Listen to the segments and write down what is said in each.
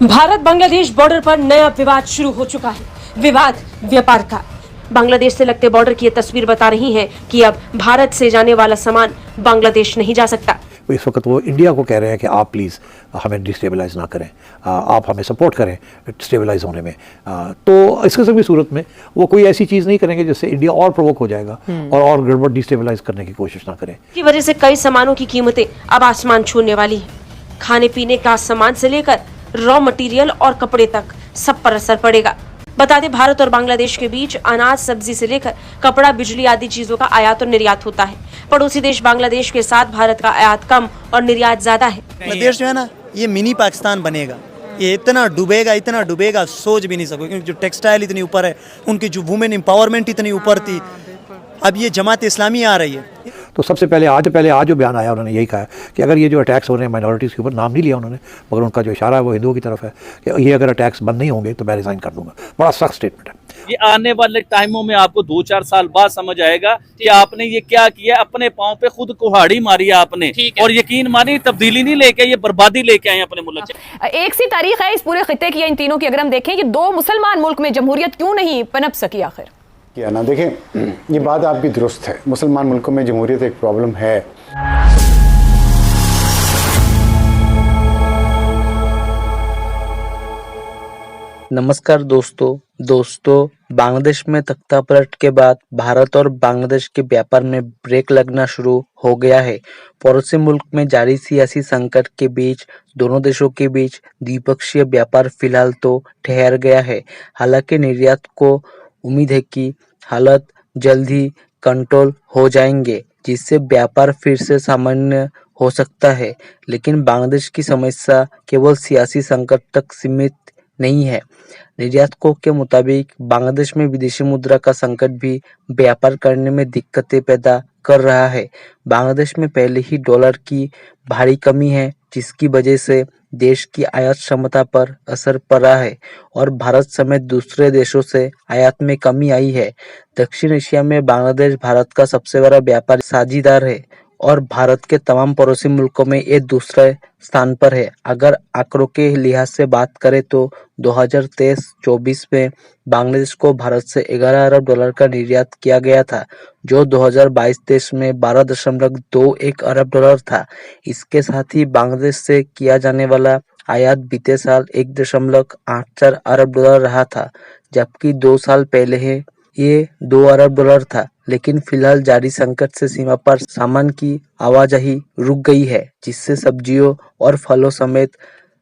Bharat Bangladesh border पर नया विवाद शुरू हो चुका है। विवाद व्यापार का। बांग्लादेश से लगते बॉर्डर की ये तस्वीर बता रही है कि अब भारत से जाने वाला सामान बांग्लादेश नहीं जा सकता। इस वक्त वो इंडिया को कह रहे हैं कि आप प्लीज़ हमें डिस्टेबलाइज ना करें, आप हमें सपोर्ट करें स्टेबलाइज होने में। तो इस किस्म की सूरत में वो कोई ऐसी चीज़ नहीं करेंगे जिससे इंडिया और प्रोवोक हो जाएगा और गड़बड़ डिस्टेबलाइज करने की कोशिश ना करें। की वजह से कई सामानों की कीमतें अब आसमान छूने वाली है। खाने पीने का सामान से लेकर रॉ मटेरियल और कपड़े तक सब पर असर पड़ेगा। बता दें, भारत और बांग्लादेश के बीच अनाज, सब्जी से लेकर कपड़ा, बिजली आदि चीजों का आयात और निर्यात होता है। पड़ोसी देश बांग्लादेश के साथ भारत का आयात कम और निर्यात ज्यादा है। बांग्लादेश जो है ना, ये मिनी पाकिस्तान बनेगा। ये इतना डूबेगा सोच भी नहीं सको, क्योंकि जो टेक्सटाइल इतनी ऊपर है, उनकी जो वुमेन एम्पावरमेंट इतनी ऊपर थी, अब ये जमात इस्लामी आ रही है। तो सबसे पहले आज जो बयान आया उन्होंने यही कहा कि अगर ये जो अटैक्स हो रहे हैं माइनॉरिटीज़ के ऊपर, नाम नहीं लिया उन्होंने, मगर उनका जो इशारा है वो हिंदुओं की तरफ है कि ये अगर अटैक्स बंद नहीं होंगे तो मैं रिज़ाइन कर दूंगा। बड़ा सख्त स्टेटमेंट है। ये आने वाले टाइमों में आपको 2-4 साल बाद समझ आएगा कि आपने ये क्या किया। अपने पांव पे खुद कुल्हाड़ी मारी आपने, और यकीन मानिए तब्दीली नहीं लेके, ये बर्बादी लेके आए अपने मुल्क से। एक सी तारीख है इस पूरे खित्ते की, इन तीनों की अगर हम देखें कि दो मुसलमान मुल्क में जमहूरियत क्यों नहीं पनप सकी आखिर। क्या ना देखें, ये बात आपकी दुरुस्त है, मुसलमान मुल्कों में जमहूरियत एक प्रॉब्लम है। नमस्कार दोस्तों, बांग्लादेश में तख्ता पलट के बाद भारत और बांग्लादेश के व्यापार में ब्रेक लगना शुरू हो गया है। पड़ोसी मुल्क में जारी सियासी संकट के बीच दोनों देशों के बीच द्विपक्षीय व्यापार फिलहाल तो ठहर गया है। हालांकि निर्यात को उम्मीद है कि हालत जल्द ही कंट्रोल हो जाएंगे, जिससे व्यापार फिर से सामान्य हो सकता है। लेकिन बांग्लादेश की समस्या केवल सियासी संकट तक सीमित नहीं है। निर्यातकों के मुताबिक बांग्लादेश में विदेशी मुद्रा का संकट भी व्यापार करने में दिक्कतें पैदा कर रहा है। बांग्लादेश में पहले ही डॉलर की भारी कमी है, जिसकी वजह से देश की आयात क्षमता पर असर पड़ा है और भारत समेत दूसरे देशों से आयात में कमी आई है। दक्षिण एशिया में बांग्लादेश भारत का सबसे बड़ा व्यापारी साझीदार है और भारत के तमाम पड़ोसी मुल्कों में ये दूसरे स्थान पर है। अगर आंकड़ों के लिहाज से बात करें तो 2023-24 में बांग्लादेश को भारत से 11 अरब डॉलर का निर्यात किया गया था, जो 2022-23 में 12.21 अरब डॉलर था। इसके साथ ही बांग्लादेश से किया जाने वाला आयात बीते साल 1.84 अरब डॉलर रहा था, जबकि 2 साल पहले ये 2 अरब डॉलर था। लेकिन फिलहाल जारी संकट से सीमा पर सामान की आवाजाही रुक गई है, जिससे सब्जियों और फलों समेत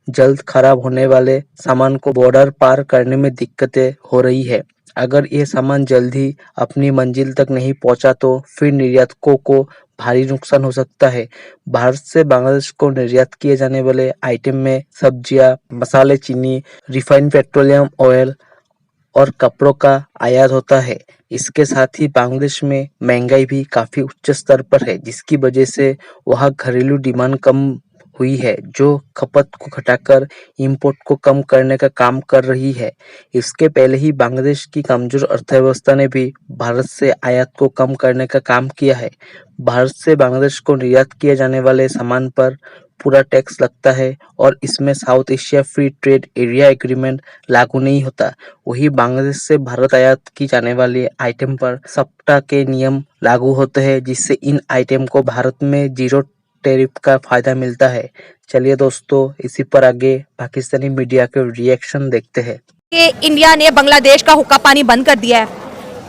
जल्द खराब होने वाले सामान को बॉर्डर पार करने में दिक्कतें हो रही है। अगर ये सामान जल्द ही अपनी मंजिल तक नहीं पहुंचा तो फिर निर्यातकों को भारी नुकसान हो सकता है। भारत से बांग्लादेश को निर्यात किए जाने वाले आइटम में सब्जियां, मसाले, चीनी, रिफाइंड पेट्रोलियम ऑयल और कपड़ों का आयात होता है। इसके साथ ही बांग्लादेश में महंगाई भी काफी उच्च स्तर पर है, जिसकी वजह से वहां घरेलू डिमांड कम हुई है, जो खपत को घटाकर इंपोर्ट को कम करने का काम कर रही है। इसके पहले ही बांग्लादेश की कमजोर अर्थव्यवस्था ने भी भारत से आयात को कम करने का काम किया है। भारत से बांग्लादेश को निर्यात किए जाने वाले सामान पर पूरा टैक्स लगता है और इसमें south Asia free trade area agreement लागू नहीं होता। वही बांग्लादेश से भारत आयात की जाने वाली आइटम पर सप्टा के नियम लागू होते हैं, जिससे इन आइटम को भारत में जीरो टैरिफ का फायदा मिलता है। चलिए दोस्तों, इसी पर आगे पाकिस्तानी मीडिया के रिएक्शन देखते हैं। इंडिया ने बांग्लादेश का हुक्का पानी बंद कर दिया है।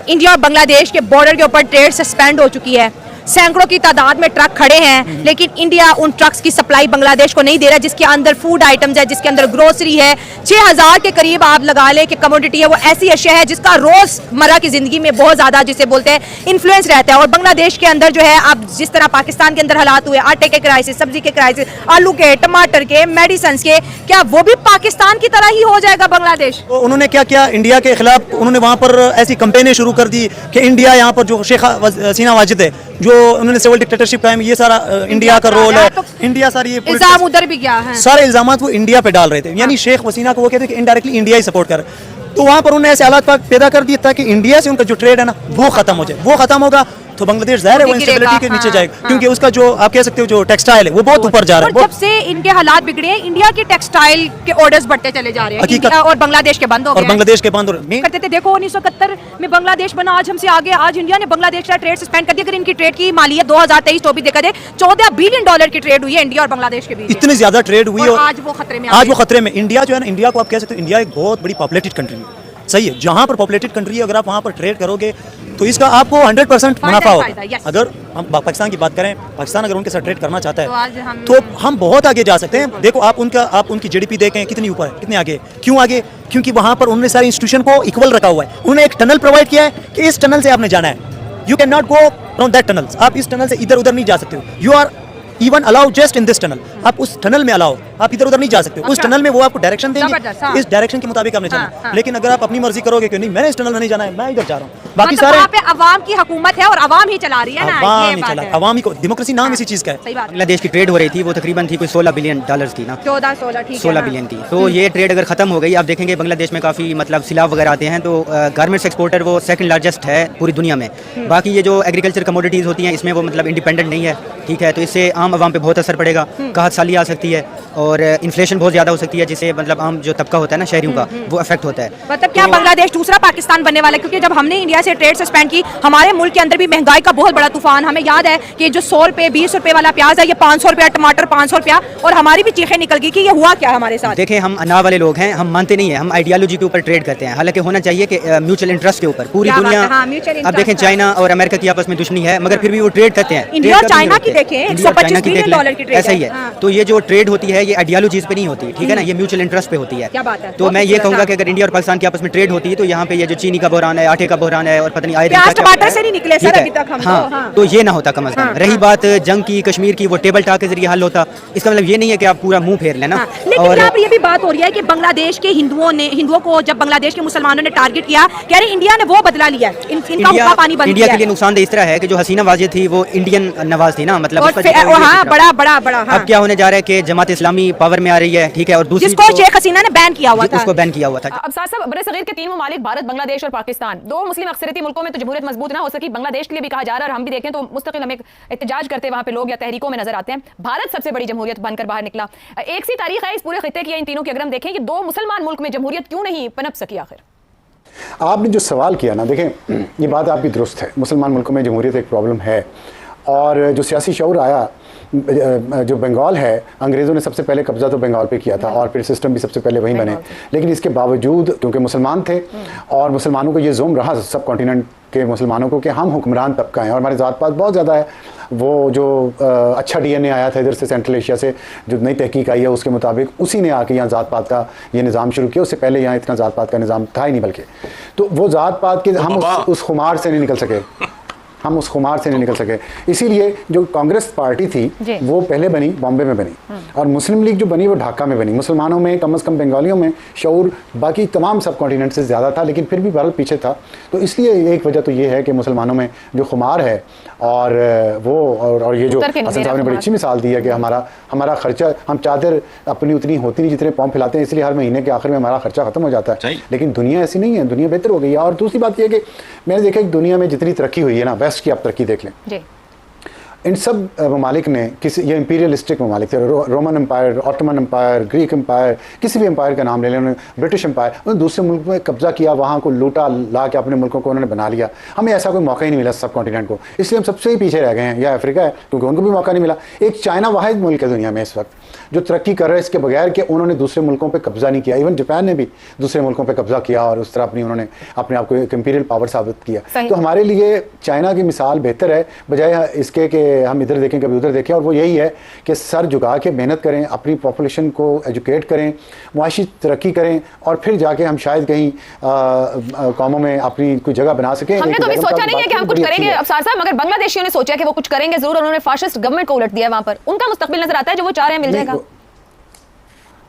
इंडिया और बांग्लादेश के बॉर्डर के ऊपर ट्रेड सस्पेंड हो चुकी है। सैकड़ों की तादाद में ट्रक खड़े हैं, लेकिन इंडिया उन ट्रक्स की सप्लाई बांग्लादेश को नहीं दे रहा, जिसके अंदर फूड आइटम्स है, जिसके अंदर ग्रोसरी है। 6000 के करीब आप लगा ले कि कमोडिटी है, वो ऐसी अशिया है जिसका रोजमर्रा की जिंदगी में बहुत ज्यादा, जिसे बोलते हैं, इन्फ्लुएंस रहता है। और बांग्लादेश के अंदर जो है, अब जिस तरह पाकिस्तान के अंदर हालात हुए, आटे के क्राइसिस, सब्जी के क्राइसिस, आलू के, टमाटर के, मेडिसिन के, क्या वो भी पाकिस्तान की तरह ही हो जाएगा बांग्लादेश? तो उन्होंने क्या किया, इंडिया के खिलाफ उन्होंने वहां पर ऐसी कैंपेनें शुरू कर दी कि इंडिया यहाँ पर जो शेख हसीना वाजिद है, जो उन्होंने सिविल डिक्टेटरशिप कायम, ये सारा इंडिया का रोल है। तो इंडिया सारी ये इल्जाम उधर भी गया है, सारे इल्जाम वो इंडिया पे डाल रहे थे। यानी शेख हसीना को वो कहते हैं कि इनडायरेक्टली इंडिया ही सपोर्ट कर। तो वहां पर उन्होंने ऐसे हालात पैदा कर दिए ताकि इंडिया से उनका जो ट्रेड है ना, वो खत्म हो जाए। वो खत्म होगा तो बांग्लादेश जाहिर है वो गिरेगा, इंस्टेबिलिटी के नीचे हाँ, जाएगा, हाँ। क्योंकि उसका जो आप कह सकते हो जो टेक्सटाइल है वो बहुत ऊपर जा रहा और है। जब से इनके हालात बिगड़े हैं, इंडिया के टेक्सटाइल के ऑर्डर्स बढ़ते चले जा रहे हैं, हकीकत- इंडिया और बांग्लादेश के बंद हो और गए हैं। बांग्लादेश के बंद करते थे। देखो 1971 में बांग्लादेश बना, आज हमसे आगे, आज इंडिया ने बांग्लादेश का ट्रेड सस्पेंड कर दिया। अगर इनकी ट्रेड की मालियत 2023-24 देखा जाए, $14 बिलियन की ट्रेड हुई है इंडिया और बांग्लादेश के बीच। इतनी ज्यादा ट्रेड हुई और आज वो खतरे में आ आज गई। वो खतरे में। इंडिया जो है ना, इंडिया को आप कह सकते हो इंडिया एक बहुत बड़ी पॉपुलेटेड कंट्री है, सही है। जहाँ पर पॉपुलेटेड कंट्री है, अगर आप वहाँ पर ट्रेड करोगे तो इसका आपको 100% मुनाफा फायदा, होगा। yes। अगर हम पाकिस्तान की बात करें, पाकिस्तान अगर उनके साथ ट्रेड करना चाहता तो आज है हम- तो हम बहुत आगे जा सकते हैं। देखो आप उनकी GDP देखें कितनी ऊपर है, कितने आगे। क्यों आगे? क्योंकि वहाँ पर उन्होंने सारे इंस्टीट्यूशन को इक्वल रखा हुआ है। उन्होंने एक टनल प्रोवाइड किया है कि इस टनल से आपने जाना है, you can not go from that tunnel. आप इस टनल से इधर उधर नहीं जा सकते हो, you are even allowed just in this tunnel. आप उस टनल में अलाउ, आप इधर उधर नहीं जा सकते। उस अच्छा। टनल में वो आपको डायरेक्शन जबरदस्त, देंगे, हाँ। इस डायरेक्शन के मुताबिक आपने चलना हाँ, है। हाँ। लेकिन अगर आप अपनी मर्जी करोगे कि नहीं मैंने इस टनल में नहीं जाना है, मैं इधर जा रहा हूँ, बाकी मतलब सारे वहाँ पे अवाम की हुकूमत है और अवाम ही चला रही है ना, अवाम ये ही बात चला, है। अवाम ही को डेमोक्रेसी नाम इसी चीज का है। सही बात है। बांग्लादेश की ट्रेड हो रही थी, वो तकरीबन थी कोई $16 बिलियन थी ना, 14-16 ठीक है। 16 हाँ। बिलियन थी। तो ये ट्रेड अगर ख़त्म हो गई, आप देखेंगे बांग्लादेश में काफ़ी मतलब सिलाव वगैरह आते हैं, तो गारमेंट्स एक्सपोर्टर वो सेकंड लार्जेस्ट है पूरी दुनिया में। बाकी ये जो एग्रीकल्चर कमोडिटीज़ होती हैं, इसमें वो मतलब इंडिपेंडेंट नहीं है, ठीक है। तो इससे आम आवाम पे बहुत असर पड़ेगा, कहत साली आ सकती है और इन्फ्लेशन बहुत ज़्यादा हो सकती है, जिससे मतलब आम जो तबका होता है ना शहरियों का, वो अफेक्ट होता है। मतलब क्या बांग्लादेश दूसरा पाकिस्तान बनने वाला है? क्योंकि जब हमने इंडिया से ट्रेड सस्पेंड की, हमारे मुल्क के अंदर भी महंगाई का बहुत बड़ा तूफान। हमें याद है कि जो 100 रुपए 20 रुपए वाला प्याज है, ये 500 रुपया, टमाटर 500 रुपया, और हमारी भी चीखें निकल गई कि ये हुआ क्या हमारे साथ। देखें, हम अनाव वाले लोग हैं, हम मानते नहीं हैं, हम आइडियोलॉजी के ऊपर ट्रेड करते हैं। हालांकि होना चाहिए कि म्यूचुअल इंटरेस्ट के ऊपर पूरी क्या बात दुनिया। है, हाँ, mutual अब देखें, interest, चाइना और अमेरिका की आपस में दुश्मनी है, मगर फिर भी वो ट्रेड करते हैं। इंडिया और ट्रेड कभी नहीं चाइना की रोकते। देखें, इंडिया और 125 चाइना की बिलियन देख लें, डॉलर की ट्रेड ऐसा ही है। हाँ। तो ये जो ट्रेड होती है, ये आइडियोलॉजीज पे नहीं होती, ठीक है ना, ये म्यूचुअल इंटरेस्ट पे होती है। क्या बात है, तो बहुत मैं ये खूबसूरत, कहूँगा हाँ। कि अगर इंडिया और पाकिस्तान की आपस में ट्रेड होती है, तो यहाँ पे ये जो चीनी का बहरान है, आटे का बहरान है, और पता नहीं आए दिन प्याज क्या-क्या टमाटर हो रहा है, से नहीं निकले सर ठीक है। अभी तक हम तो, हाँ, हाँ। तो ये ना होता कम अज कम। हाँ, रही हाँ। बात जंग की, कश्मीर की, वो टेबल टॉक के जरिए हल होता। इसका मतलब ये नहीं है कि आप पूरा मुंह फेर लेना। हाँ, लेकिन यहाँ पर ये भी बात हो रही है कि बांग्लादेश के हिंदुओं को जब बांग्लादेश के मुसलमानों ने टारगेट किया, कह रहे इंडिया ने वो बदला लिया, इनका हुक्का पानी बंद इंडिया किया के लिए नुकसानदेह इस तरह है कि जो हसीना वाजिद थी वो इंडियन नवाज थी ना, मतलब और उसका फिर- जिक्र हुआ हाँ, इसी तरह। बड़ा हाँ। अब क्या होने जा रहा है कि जमात इस्लामी पावर में आ रही है, ठीक है, और दूसरी जिसको जो- शेख हसीना ने बैन किया हुआ था। उसको बैन किया हुआ था। अब साथ साथ बड़े सगीर के 3 ममालिक भारत, बांग्लादेश और पाकिस्तान, 2 मुस्लिम अक्सरियती मुल्कों में तो जमहूरियत मजबूत ना हो सकी। बांग्लादेश के लिए भी कहा जा रहा है, और हम भी देखें तो मुस्तकिल हम एक एहतजाज करते वहां पे लोग या तहरीकों में नजर आते हैं। भारत सबसे बड़ी जमहूरियत बनकर बाहर निकला। एक सी तारीख है इस पूरे खिते की, इन तीनों की अगर हम देखें कि 2 मुसलमान मुल्क में जमहूरियत क्यों नहीं पनप सकी आखिर। आपने जो सवाल किया ना, देखें ये बात आपकी दुरुस्त है, मुसलमान मुल्कों में जमहूरियत एक प्रॉब्लम है। और जो सियासी शऊर आया, जो बंगाल है, अंग्रेज़ों ने सबसे पहले कब्ज़ा तो बंगाल पे किया था और फिर सिस्टम भी सबसे पहले वहीं बने। लेकिन इसके बावजूद क्योंकि मुसलमान थे और मुसलमानों को ये ज़ुल्म रहा सब कॉन्टिनेंट के मुसलमानों को कि हम हुक्मरान तबका हैं और हमारे ज़ात पात बहुत ज़्यादा है। वो जो अच्छा DNA आया था इधर से सेंट्रल एशिया से, जो नई तहकीक आई है उसके मुताबिक उसी ने आके यहाँ ज़ात पात का ये निज़ाम शुरू किया। उससे पहले यहाँ इतना ज़ात पात का निज़ाम था ही नहीं, बल्कि तो वो ज़ात पात के हम उस खुमार से नहीं निकल सके, हम उस खुमार से नहीं निकल सके। इसीलिए जो कांग्रेस पार्टी थी वो पहले बनी बॉम्बे में बनी, और मुस्लिम लीग जो बनी वो ढाका में बनी। मुसलमानों में कम से कम बंगालियों में शऊर बाकी तमाम सब कॉन्टिनेंट से ज़्यादा था, लेकिन फिर भी भारत पीछे था। तो इसलिए एक वजह तो ये है कि मुसलमानों में जो खुमार है और वो और ये जो हसन साहब ने बड़ी अच्छी मिसाल दी है कि हमारा खर्चा, हम चादर अपनी उतनी होती नहीं जितने पाँव फैलाते हैं, इसलिए हर महीने के आखिर में हमारा खर्चा खत्म हो जाता है। लेकिन दुनिया ऐसी नहीं है, दुनिया बेहतर हो गई है। और दूसरी बात यह है कि मैंने देखा कि दुनिया में जितनी तरक्की हुई है ना, वेस्ट की आप तरक्की देख लें, इन सब ममालिक ने किसी, ये इंपीरियलिस्टिक ममालिक थे, Roman empire, Ottoman empire, Greek empire, किसी भी एम्पायर का नाम ले लें, उन्होंने ब्रिटिश एम्पायर, उन्होंने दूसरे मुल्क में कब्जा किया, वहाँ को लूटा ला के अपने मुल्कों को उन्होंने बना लिया। हमें ऐसा कोई मौका ही नहीं मिला सब कॉन्टिनेंट को, इसलिए हम सबसे ही पीछे रह गए हैं। या अफ्रीका है क्योंकि उनको भी मौका नहीं मिला। एक चाइना वाहिद मुल्क है दुनिया में इस वक्त जो तरक्की कर रहा है इसके बगैर कि उन्होंने दूसरे मुल्कों पर कब्जा नहीं किया। इवन जापान ने भी दूसरे मुल्कों पर कब्जा किया और उस तरह उन्होंने अपने आप को एक इंपीरियल पावर साबित किया। तो हमारे लिए चाइना की मिसाल बेहतर है बजाय इसके कि हम इधर देखें कभी उधर देखें। और वो यही है कि सर झुका के मेहनत करें, अपनी पॉपुलेशन को एजुकेट करें, मुआशी तरक्की करें, और फिर जाके हम शायद कहीं कौमों में अपनी कोई जगह बना सकें। हमने तो अभी सोचा नहीं है कि हम कुछ करेंगे अफसार साहब, मगर बांग्लादेशियों ने सोचा कि वो कुछ करेंगे जरूर। उन्होंने फाशिस्ट गवर्नमेंट को उलट दिया, वहां पर उनका मुस्तकबिल नजर आता है जो वो चाह रहे हैं मिल जाएगा।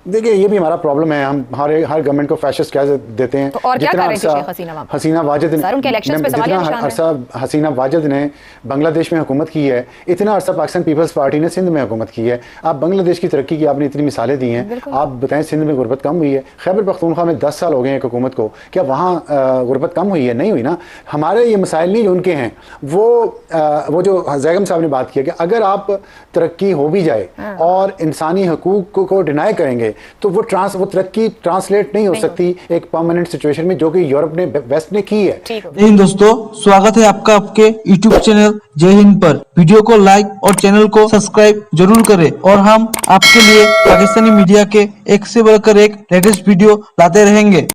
देखिए ये भी हमारा प्रॉब्लम है, हम हर गवर्नमेंट को फैशिस्ट कह देते हैं। तो और क्या कर रहे थे शेख हसीना वाजिद सर, उनके इलेक्शंस पे सवाल जितना निशान है। अरसा हसीना वाजिद ने बांग्लादेश में हुकूमत की है, इतना अरसा पाकिस्तान पीपल्स पार्टी ने सिंध में हुकूमत की है। आप बांग्लादेश की तरक्की की आपने इतनी मिसालें दी हैं, आप बताएं सिंध में गुर्बत कम हुई है? खैबर पख्तूनख्वा में 10 साल हो गए हैं एक हुकूमत को, क्या वहाँ गुर्बत कम हुई है? नहीं हुई ना। हमारे ये मसाइल नहीं जो उनके हैं, वो जो जैगम साहब ने बात की है कि अगर आप तरक्की हो भी जाए और इंसानी हकूक को डिनाई करेंगे तो वो तरक्की ट्रांसलेट नहीं हो सकती एक परमानेंट सिचुएशन में, जो कि यूरोप ने वेस्ट ने की है। जय हिंद दोस्तों, स्वागत है आपका आपके YouTube चैनल जय हिंद पर। वीडियो को लाइक और चैनल को सब्सक्राइब जरूर करें और हम आपके लिए पाकिस्तानी मीडिया के एक से बढ़कर एक लेटेस्ट वीडियो लाते रहेंगे।